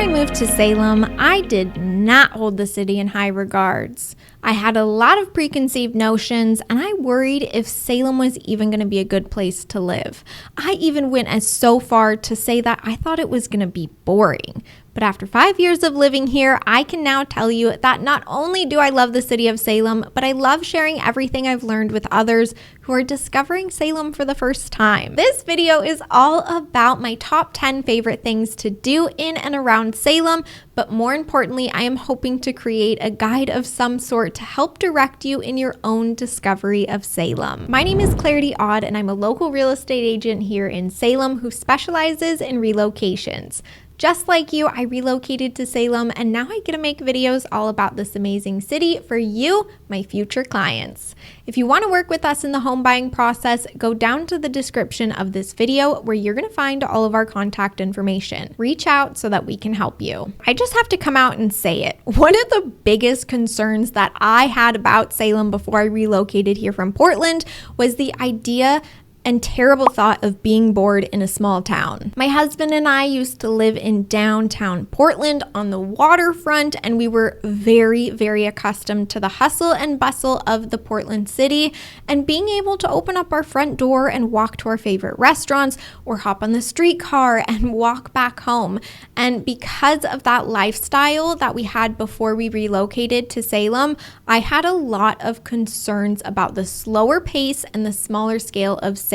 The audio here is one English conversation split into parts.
I moved to Salem, I did not hold the city in high regards. I had a lot of preconceived notions, and I worried if Salem was even going to be a good place to live. I even went as so far to say that I thought it was going to be boring. But after 5 years of living here, I can now tell you that not only do I love the city of Salem, but I love sharing everything I've learned with others who are discovering Salem for the first time. This video is all about my top 10 favorite things to do in and around Salem, but more importantly, I am hoping to create a guide of some sort to help direct you in your own discovery of Salem. My name is Clarity Odd, and I'm a local real estate agent here in Salem who specializes in relocations. Just like you, I relocated to Salem, and now I get to make videos all about this amazing city for you, my future clients. If you want to work with us in the home buying process, go down to the description of this video where you're going to find all of our contact information. Reach out so that we can help you. I just have to come out and say it. One of the biggest concerns that I had about Salem before I relocated here from Portland was the idea and terrible thought of being bored in a small town. My husband and I used to live in downtown Portland on the waterfront, and we were very, very accustomed to the hustle and bustle of the Portland city and being able to open up our front door and walk to our favorite restaurants or hop on the streetcar and walk back home. And because of that lifestyle that we had before we relocated to Salem, I had a lot of concerns about the slower pace and the smaller scale of Salem.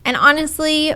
And honestly,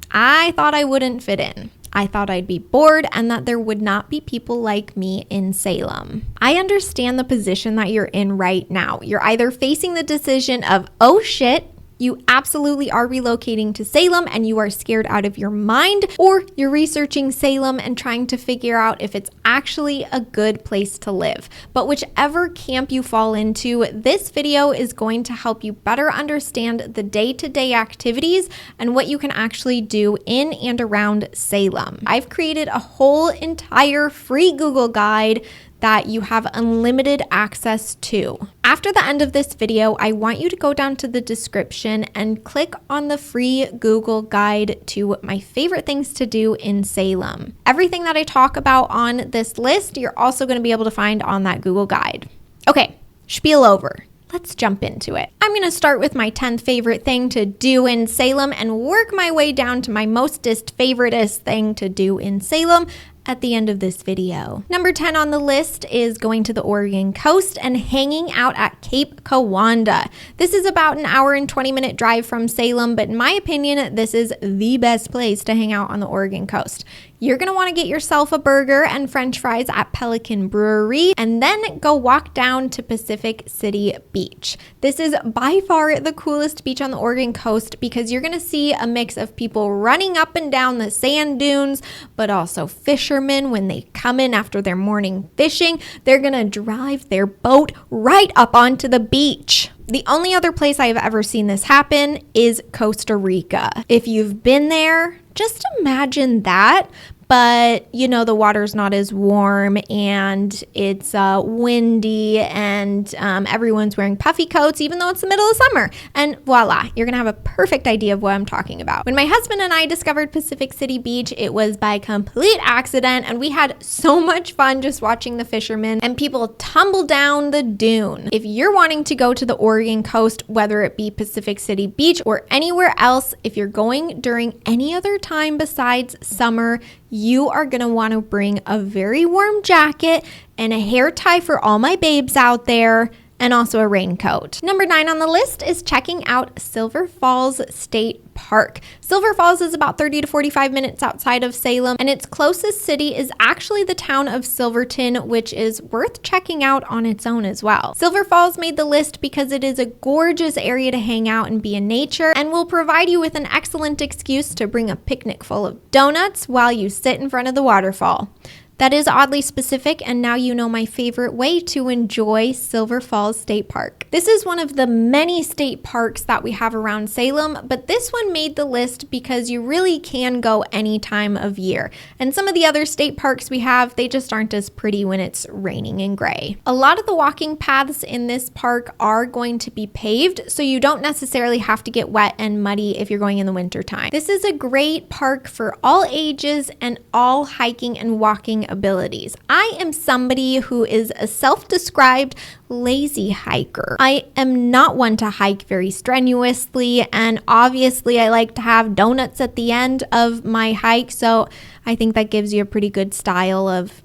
I thought I wouldn't fit in. I thought I'd be bored and that there would not be people like me in Salem. I understand the position that you're in right now. You're either facing the decision of, oh shit, you absolutely are relocating to Salem and you are scared out of your mind, or you're researching Salem and trying to figure out if it's actually a good place to live. But whichever camp you fall into, this video is going to help you better understand the day-to-day activities and what you can actually do in and around Salem. I've created a whole entire free Google guide that you have unlimited access to. After the end of this video, I want you to go down to the description and click on the free Google guide to my favorite things to do in Salem. Everything that I talk about on this list, you're also going to be able to find on that Google guide. Okay, spiel over. Let's jump into it. I'm going to start with my 10th favorite thing to do in Salem and work my way down to my mostest favoriteest thing to do in Salem at the end of this video. Number 10 on the list is going to the Oregon coast and hanging out at Cape Kiwanda. This is about an hour and 20-minute drive from Salem, but in my opinion, this is the best place to hang out on the Oregon coast. You're going to want to get yourself a burger and french fries at Pelican Brewery and then go walk down to Pacific City Beach. This is by far the coolest beach on the Oregon coast because you're going to see a mix of people running up and down the sand dunes, but also fishermen when they come in after their morning fishing. They're going to drive their boat right up onto the beach. The only other place I've ever seen this happen is Costa Rica. If you've been there, just imagine that, but you know the water's not as warm and it's windy and everyone's wearing puffy coats even though it's the middle of summer, and voila, you're gonna have a perfect idea of what I'm talking about. When my husband and I discovered Pacific City Beach, it was by complete accident, and we had so much fun just watching the fishermen and people tumble down the dune. If you're wanting to go to the Oregon coast, whether it be Pacific City Beach or anywhere else, if you're going during any other time besides summer, you are going to want to bring a very warm jacket and a hair tie for all my babes out there, and also a raincoat. Number 9 on the list is checking out Silver Falls State Park. Silver Falls is about 30 to 45 minutes outside of Salem, and its closest city is actually the town of Silverton, which is worth checking out on its own as well. Silver Falls made the list because it is a gorgeous area to hang out and be in nature, and will provide you with an excellent excuse to bring a picnic full of donuts while you sit in front of the waterfall. That is oddly specific, and now you know my favorite way to enjoy Silver Falls State Park. This is one of the many state parks that we have around Salem, but this one made the list because you really can go any time of year. And some of the other state parks we have, they just aren't as pretty when it's raining and gray. A lot of the walking paths in this park are going to be paved, so you don't necessarily have to get wet and muddy if you're going in the winter time. This is a great park for all ages and all hiking and walking abilities. I am somebody who is a self-described lazy hiker. I am not one to hike very strenuously, and obviously I like to have donuts at the end of my hike, so I think that gives you a pretty good style of,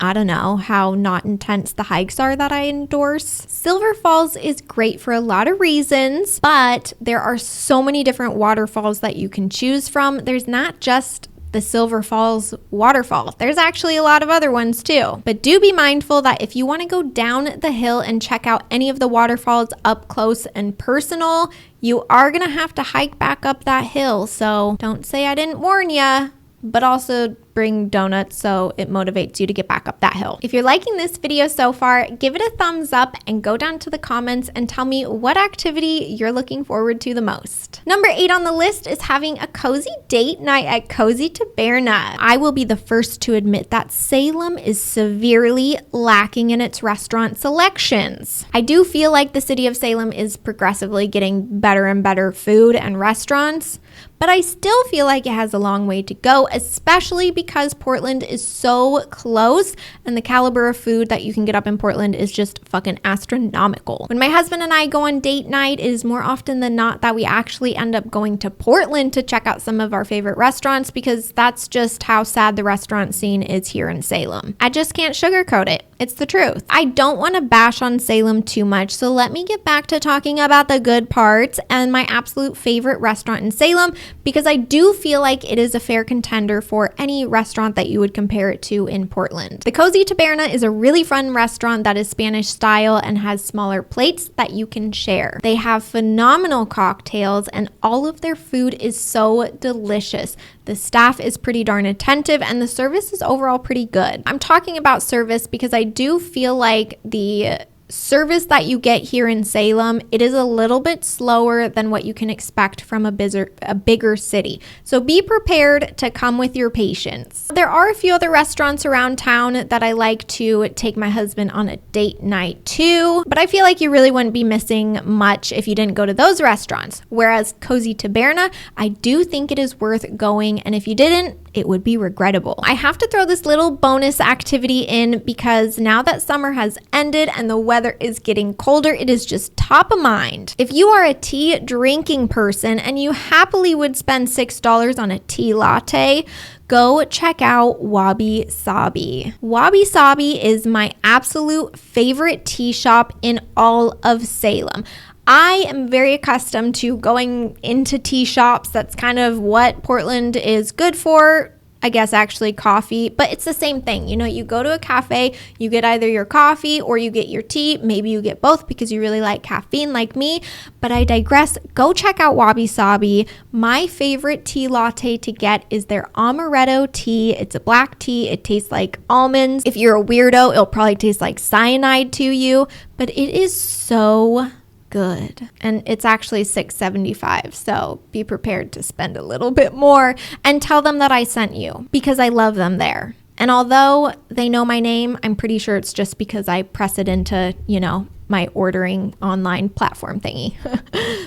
I don't know, how not intense the hikes are that I endorse. Silver Falls is great for a lot of reasons, but there are so many different waterfalls that you can choose from. There's not just the Silver Falls waterfall. There's actually a lot of other ones too. But do be mindful that if you want to go down the hill and check out any of the waterfalls up close and personal, you are going to have to hike back up that hill. So don't say I didn't warn ya, but also bring donuts so it motivates you to get back up that hill. If you're liking this video so far, give it a thumbs up and go down to the comments and tell me what activity you're looking forward to the most. Number 8 on the list is having a cozy date night at Cozy Taberna. I will be the first to admit that Salem is severely lacking in its restaurant selections. I do feel like the city of Salem is progressively getting better and better food and restaurants, but I still feel like it has a long way to go, especially because Portland is so close and the caliber of food that you can get up in Portland is just fucking astronomical. When my husband and I go on date night, it is more often than not that we actually end up going to Portland to check out some of our favorite restaurants, because that's just how sad the restaurant scene is here in Salem. I just can't sugarcoat it. It's the truth. I don't want to bash on Salem too much, so let me get back to talking about the good parts and my absolute favorite restaurant in Salem, because I do feel like it is a fair contender for any restaurant that you would compare it to in Portland. The Cozy Taberna is a really fun restaurant that is Spanish style and has smaller plates that you can share. They have phenomenal cocktails and all of their food is so delicious. The staff is pretty darn attentive and the service is overall pretty good. I'm talking about service because I do feel like the service that you get here in Salem, it is a little bit slower than what you can expect from a bigger city. So be prepared to come with your patience. There are a few other restaurants around town that I like to take my husband on a date night to, but I feel like you really wouldn't be missing much if you didn't go to those restaurants. Whereas Cozy Taberna, I do think it is worth going, and if you didn't, it would be regrettable. I have to throw this little bonus activity in because now that summer has ended and the weather is getting colder, it is just top of mind. If you are a tea drinking person and you happily would spend $6 on a tea latte, go check out Wabi Sabi. Wabi Sabi is my absolute favorite tea shop in all of Salem. I am very accustomed to going into tea shops. That's kind of what Portland is good for. I guess actually coffee, but it's the same thing. You know, you go to a cafe, you get either your coffee or you get your tea. Maybe you get both because you really like caffeine like me, but I digress. Go check out Wabi Sabi. My favorite tea latte to get is their amaretto tea. It's a black tea. It tastes like almonds. If you're a weirdo, it'll probably taste like cyanide to you, but it is so good. And it's actually $6.75, so be prepared to spend a little bit more and tell them that I sent you because I love them there. And although they know my name, I'm pretty sure it's just because I press it into, you know, my ordering online platform thingy.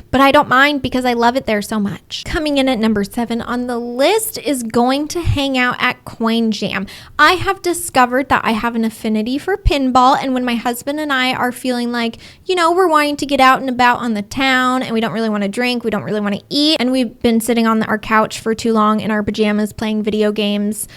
But I don't mind because I love it there so much. Coming in at number 7 on the list is going to hang out at Coin Jam. I have discovered that I have an affinity for pinball, and when my husband and I are feeling like, you know, we're wanting to get out and about on the town and we don't really want to drink, we don't really want to eat, and we've been sitting on our couch for too long in our pajamas playing video games,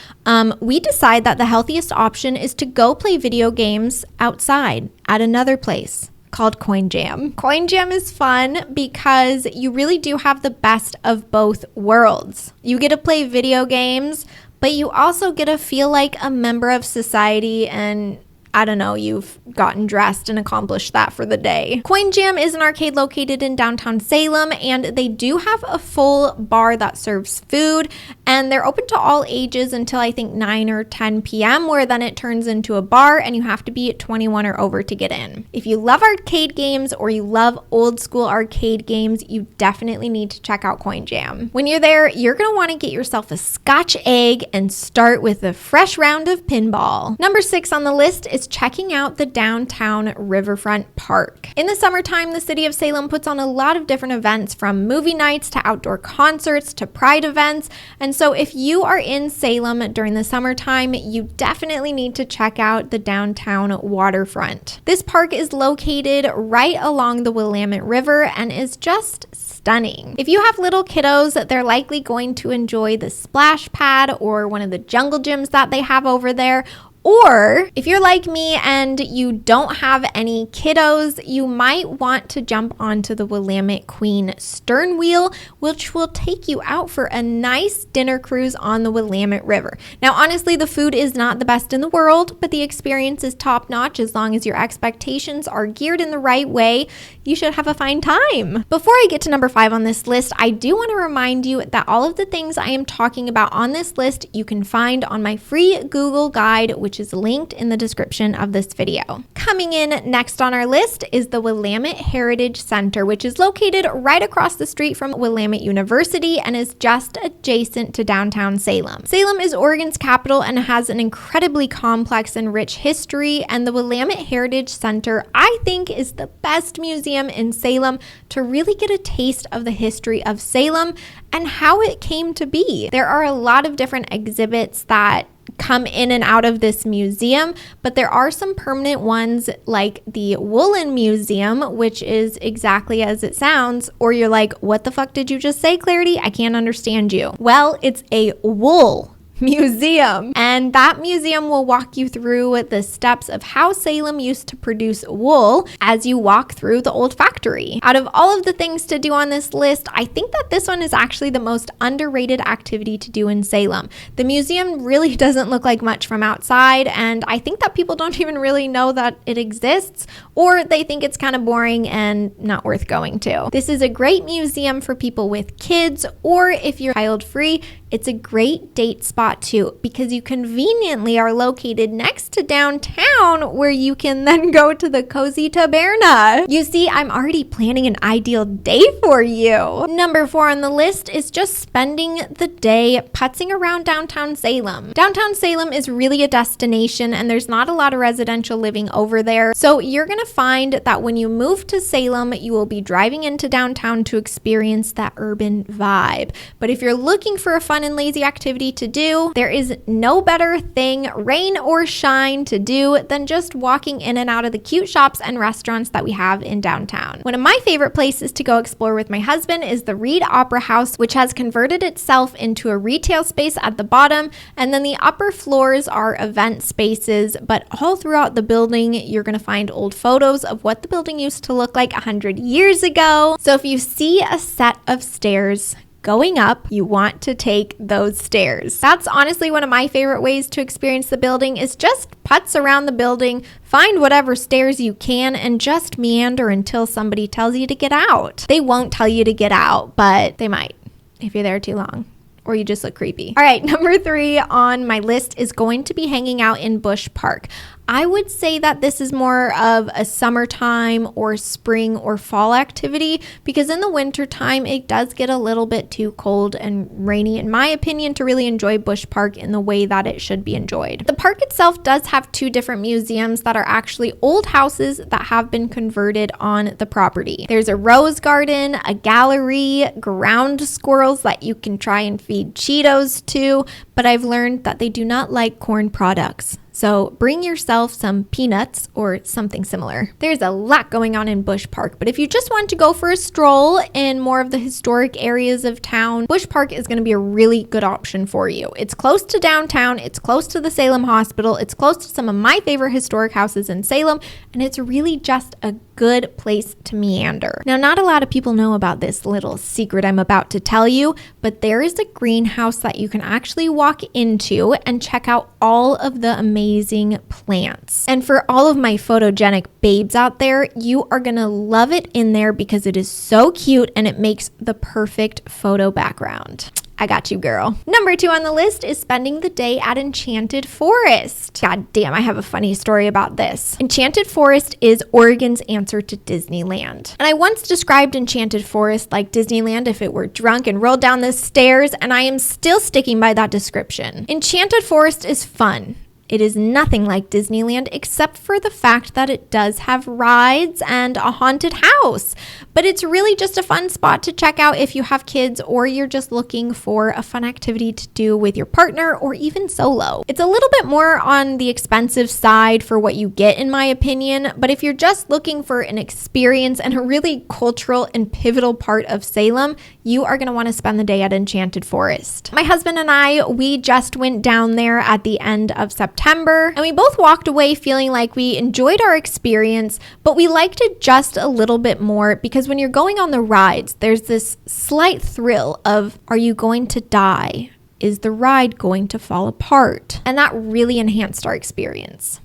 we decide that the healthiest option is to go play video games outside at another place called Coin Jam. Coin Jam is fun because you really do have the best of both worlds. You get to play video games, but you also get to feel like a member of society, and I don't know, you've gotten dressed and accomplished that for the day. Coin Jam is an arcade located in downtown Salem, and they do have a full bar that serves food, and they're open to all ages until I think 9 or 10 p.m., where then it turns into a bar and you have to be 21 or over to get in. If you love arcade games or you love old school arcade games, you definitely need to check out Coin Jam. When you're there, you're gonna want to get yourself a Scotch egg and start with a fresh round of pinball. Number 6 on the list is is checking out the downtown Riverfront Park. In the summertime, the city of Salem puts on a lot of different events, from movie nights to outdoor concerts to pride events. And so if you are in Salem during the summertime, you definitely need to check out the downtown waterfront. This park is located right along the Willamette River and is just stunning. If you have little kiddos, they're likely going to enjoy the splash pad or one of the jungle gyms that they have over there. Or if you're like me and you don't have any kiddos, you might want to jump onto the Willamette Queen stern wheel, which will take you out for a nice dinner cruise on the Willamette River. Now, honestly, the food is not the best in the world, but the experience is top notch. As long as your expectations are geared in the right way, you should have a fine time. Before I get to number 5 on this list, I do want to remind you that all of the things I am talking about on this list you can find on my free Google guide, which is linked in the description of this video. Coming in next on our list is the Willamette Heritage Center, which is located right across the street from Willamette University and is just adjacent to downtown Salem. Salem is Oregon's capital and has an incredibly complex and rich history, and the Willamette Heritage Center, I think, is the best museum in Salem to really get a taste of the history of Salem and how it came to be. There are a lot of different exhibits that come in and out of this museum, but there are some permanent ones like the Woolen Museum, which is exactly as it sounds, or you're like, what the fuck did you just say, Clarity? I can't understand you. Well, it's a wool museum, and that museum will walk you through the steps of how Salem used to produce wool as you walk through the old factory. Out of all of the things to do on this list, I think that this one is actually the most underrated activity to do in Salem. The museum really doesn't look like much from outside, and I think that people don't even really know that it exists, or they think it's kind of boring and not worth going to. This is a great museum for people with kids, or if you're child-free, it's a great date spot too, because you conveniently are located next to downtown, where you can then go to the cozy Taberna. You see, I'm already planning an ideal day for you. Number 4 on the list is just spending the day putzing around downtown Salem. Downtown Salem is really a destination, and there's not a lot of residential living over there. So you're gonna find that when you move to Salem, you will be driving into downtown to experience that urban vibe. But if you're looking for a fun and lazy activity to do, there is no better thing, rain or shine, to do than just walking in and out of the cute shops and restaurants that we have in downtown. One of my favorite places to go explore with my husband is the Reed Opera House, which has converted itself into a retail space at the bottom, and then the upper floors are event spaces. But all throughout the building, you're going to find old photos of what the building used to look like 100 years ago. So if you see a set of stairs going up, you want to take those stairs. That's honestly one of my favorite ways to experience the building, is just putz around the building, find whatever stairs you can, and just meander until somebody tells you to get out. They won't tell you to get out, but they might if you're there too long, or you just look creepy. All right, number 3 on my list is going to be hanging out in Bush Park. I would say that this is more of a summertime or spring or fall activity, because in the winter time it does get a little bit too cold and rainy, in my opinion, to really enjoy Bush Park in the way that it should be enjoyed. The park itself does have 2 different museums that are actually old houses that have been converted on the property. There's a rose garden, a gallery, ground squirrels that you can try and feed Cheetos to, but I've learned that they do not like corn products. So bring yourself some peanuts or something similar. There's a lot going on in Bush Park, but if you just want to go for a stroll in more of the historic areas of town, Bush Park is going to be a really good option for you. It's close to downtown, it's close to the Salem Hospital, it's close to some of my favorite historic houses in Salem, and it's really just a good place to meander. Now, not a lot of people know about this little secret I'm about to tell you, but there is a greenhouse that you can actually walk into and check out all of the amazing plants. And for all of my photogenic babes out there, you are gonna love it in there because it is so cute and it makes the perfect photo background. I got you, girl. Number 2 on the list is spending the day at Enchanted Forest. God damn, I have a funny story about this. Enchanted Forest is Oregon's answer to Disneyland. And I once described Enchanted Forest like Disneyland if it were drunk and rolled down the stairs, and I am still sticking by that description. Enchanted Forest is fun. It is nothing like Disneyland except for the fact that it does have rides and a haunted house. But it's really just a fun spot to check out if you have kids or you're just looking for a fun activity to do with your partner or even solo. It's a little bit more on the expensive side for what you get, in my opinion, but if you're just looking for an experience and a really cultural and pivotal part of Salem, you are going to want to spend the day at Enchanted Forest. My husband and I, we just went down there at the end of September, and we both walked away feeling like we enjoyed our experience, but we liked it just a little bit more because when you're going on the rides, there's this slight thrill of, are you going to die? Is the ride going to fall apart? And that really enhanced our experience.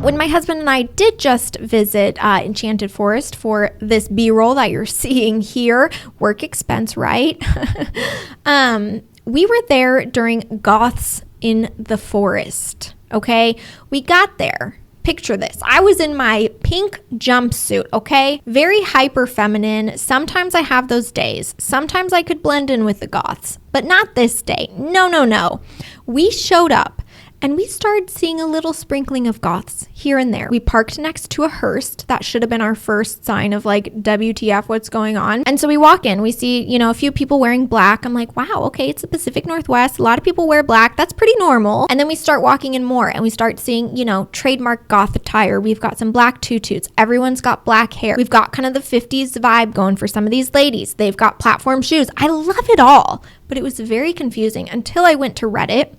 When my husband and I did just visit Enchanted Forest for this B-roll that you're seeing here, work expense, right? We were there during Goths in the Forest, okay? We got there. Picture this. I was in my pink jumpsuit, okay? Very hyper feminine. Sometimes I have those days. Sometimes I could blend in with the Goths, but not this day. No. We showed up and we started seeing a little sprinkling of Goths here and there. We parked next to a hearse. That should have been our first sign of like, WTF, what's going on? And so we walk in, we see, a few people wearing black. I'm like, wow, okay, it's the Pacific Northwest. A lot of people wear black. That's pretty normal. And then we start walking in more and we start seeing, trademark Goth attire. We've got some black tutus. Everyone's got black hair. We've got kind of the 50s vibe going for some of these ladies. They've got platform shoes. I love it all. But it was very confusing until I went to Reddit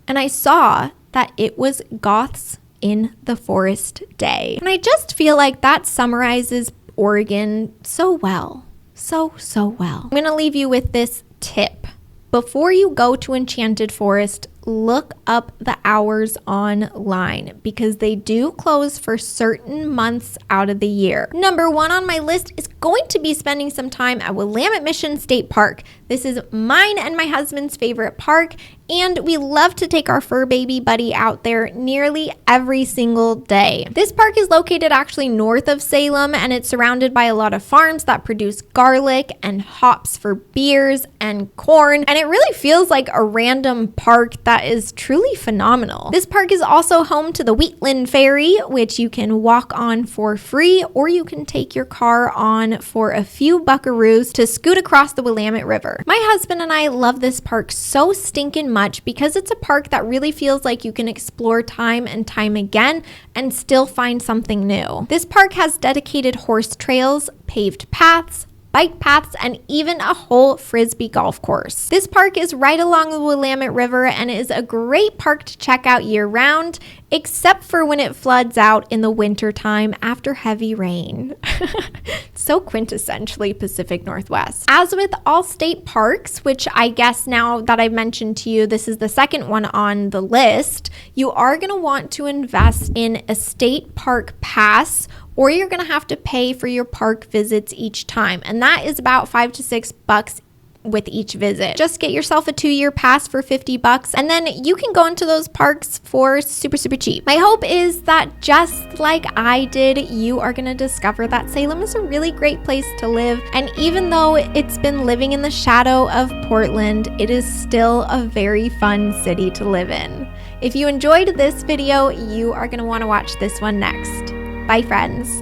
and I saw that it was Goths in the Forest Day. And I just feel like that summarizes Oregon so well. So well. I'm going to leave you with this tip. Before you go to Enchanted Forest, look up the hours online because they do close for certain months out of the year. Number 1 on my list is going to be spending some time at Willamette Mission State Park. This is mine and my husband's favorite park, and we love to take our fur baby buddy out there nearly every single day. This park is located actually north of Salem, and it's surrounded by a lot of farms that produce garlic and hops for beers and corn, and it really feels like a random park that is truly phenomenal. This park is also home to the Wheatland Ferry, which you can walk on for free, or you can take your car on for a few buckaroos to scoot across the Willamette River. My husband and I love this park so stinking much because it's a park that really feels like you can explore time and time again and still find something new. This park has dedicated horse trails, paved paths, bike paths, and even a whole frisbee golf course. This park is right along the Willamette River and is a great park to check out year-round, except for when it floods out in the winter time after heavy rain. So quintessentially Pacific Northwest. As with all state parks, which I guess now that I've mentioned to you, this is the second one on the list, you are going to want to invest in a state park pass, or you're going to have to pay for your park visits each time. And that is about $5 to $6 with each visit. Just get yourself a 2-year pass for $50 and then you can go into those parks for super cheap. My hope is that just like I did, you are going to discover that Salem is a really great place to live. And even though it's been living in the shadow of Portland, it is still a very fun city to live in. If you enjoyed this video, you are going to want to watch this one next. Bye, friends.